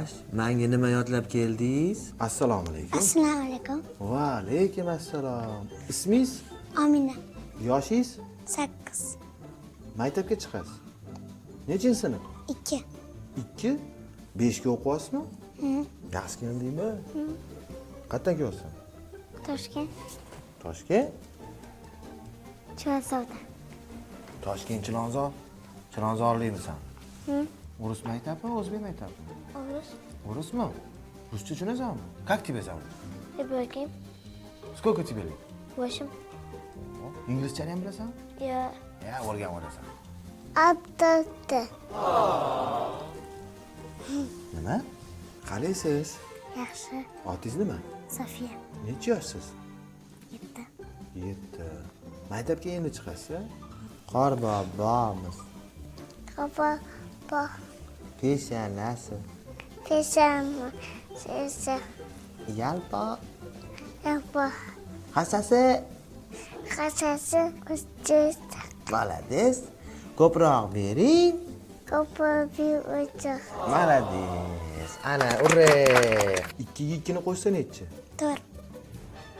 Xo'sh, menga nima yodlab keldingiz? Assalomu alaykum. Assalomu alaykum. Va alaykum assalom. Ismingiz? Amina. Yoshingiz? 8. Maktabga chiqasiz. Nechinchi sinf? 2. 2? 5 ga o'qiyapsizmi? Yaxshi keldingmi? Qayerdan kelyapsan? Toshkent. Toshkent? Chilonzorda. Toshkent Chilonzor? Chilonzorlikmisan? O'rus maktabmi, o'zbek maktabmi? O'rus. O'rusmi? Ruscha tushunasanmi? Как тебя зовут? Ibrohim. Сколько тебе лет? 8. Inglizchani ham bilasan? Ya. Ya, o'rganib olasan. Albatta. Nima? Qalaysiz? Yaxshi. Otingiz nima? Sofiya. Necha yoshsiz? 7. 7. Maktabga endi chiqasiz? Qorbobamiz. Baba. Peshanasi. Peshama. Sesa. Yalpo. Yapa. Hassasi. Xasasi. Ustiz. Malades. Ko'proq bering. Ko'pabi o'chiq. Malades. Ana, urre. 2 ga 2 ni qo'shsa nechi? 4.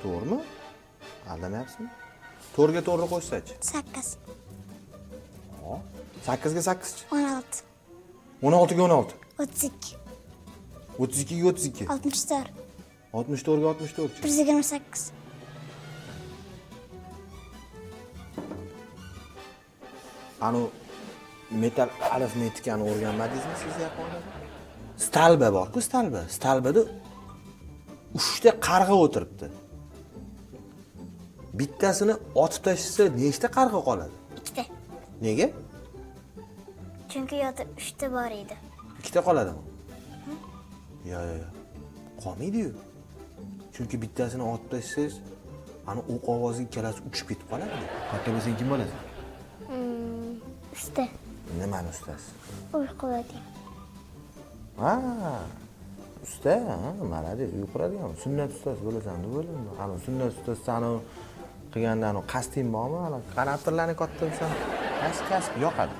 To'g'rimi? Aldamayapsizmi? 4 ga 4 qo'shsachi? 8. 8 ga 8chi? 16. 16 ga 16. 32. 32 ga 32. 64. 64 ga 64chi? 128. Anu metal arifmetikani o'rganmadingizmi siz yaponiyada? Stalba bor-ku, stalba. Stalbada 3 ta qarg'a o'tiribdi. Bittasini otib tashlasa, nechta qarg'a qoladi? 2 ta. Nega? Chunki yo'da 3 ta bor edi. 2 ta qoladimi? Yo. Qolmaydi-yu. Chunki bittasini otib tashlasangiz, ana o'q ovozi ikkalasi uchib ketib qoladi. Katta bo'lsang kim bo'lasan? Usta. Nimani ustasi? Uy qiladi. Ha, usta, malades, uy quradigan. Sunnat ustasi bo'lasan deb o'yladim. Ana sunnat ustasi sani qilgandan qasding bormi? Ana qanaqalarni kattasan? Kasb yoqadi.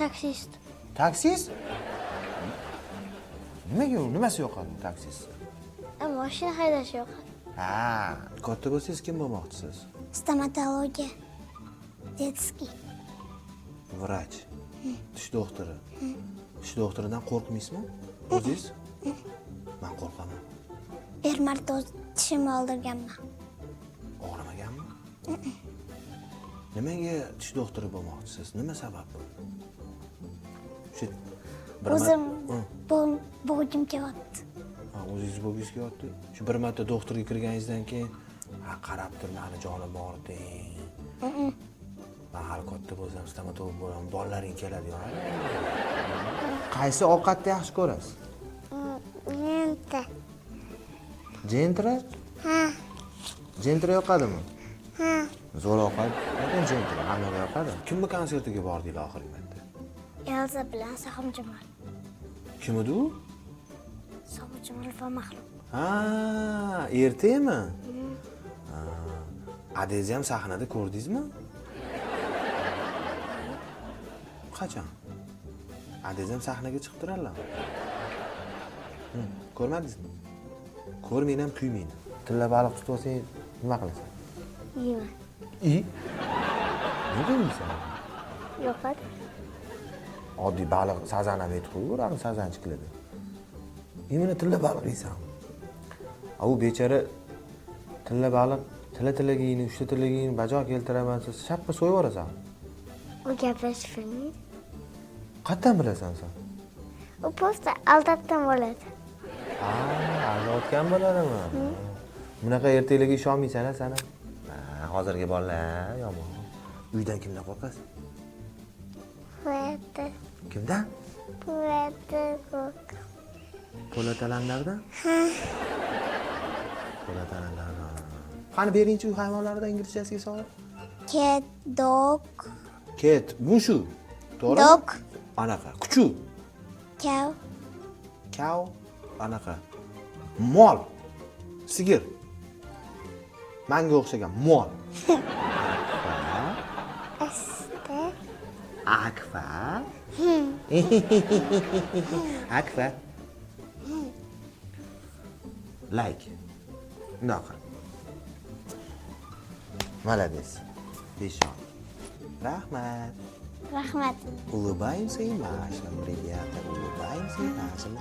Taksist. Taksist? Nimaga nimasi yoqadi taksist? Mashina haydash yoqadi. Ha, katta bo'lsangiz kim bo'lmoqchisiz? Stomatologiya. Детский. Vrach. Tish doktori. Tish doktoridan qo'rqmaysizmi? O'zingiz? Men qo'rqaman. Bir marta tishimni oldirganman. Og'rimaganmi? Nimaga tish doktori bo'lmoqchisiz? Nima sabab bu? Shu O'zim bo'g'im kelyapti. Ha, o'zingiz bo'g'ingiz kelyapti. Shu bir marta doktorga kirganingizdan keyin, ha, qarab tur, mani jonim bor deng. Men hali katta bo'lsam, stomatolog bo'laman, bolalaring keladi yo. Qaysi ovqatni yaxshi ko'rasiz? Menta. Jentra? Ha. Jentra yoqadimi? Ha. Zo'r ovqat. Lekin jentra hammaga yoqadi. Kimni konsertiga bordinglar oxirgi marta? Elza bilan Sohimjamol. Kim edi u? Sohimjamol va Maxluq. Ha, ertami? Ha. Adezni ham sahnada ko'rdingizmi? Qachon? Adezni ham sahnaga chiqib turarlarmi? Ko'rmadingizmi? Ko'rmayman ham kuymayman. Tilla baliq tutib olsang, nima qilasan? Yeyman. Nega yeysan? Yo'qadi. Oddiy baliq sazan ham yetib qo'yaveradi, sazanchiklada. Mana tilla baliq yeysan. U bechora tilla baliq, tilla-tillagingni, 3 ta tillagingni bajo keltiraman, siz shapqa so'yib yuborasan. U gaplashib bilmaydi. Qayerdan bilasan sen? U posta aldatdan bo'ladi. Ha, aldayotgan bo'ladimi? Bunaqa ertaklarga ishonmaysan-a sana? Ha, hozirgi bolalar yomon. Uydan kimdan qo'rqasiz? Po'lata. Kimdan? Po'lata. Po'latalardan? Po'latalardan. Qani berinchi uy hayvonlaridan inglizchasiga savol? Cat, dog. Ket, bu shu. To'g'ri? Dog. Anaqa, kuchu. Cow. Cow, anaqa. Mol. Sigir. Manga o'xshagan mol. Asta. Akfa. Akfa. Like. Bundoq qil. Молодец. Beshon. Rahmat. Rahmat. Улыбаемся и машем, ребята. Улыбаемся и машем.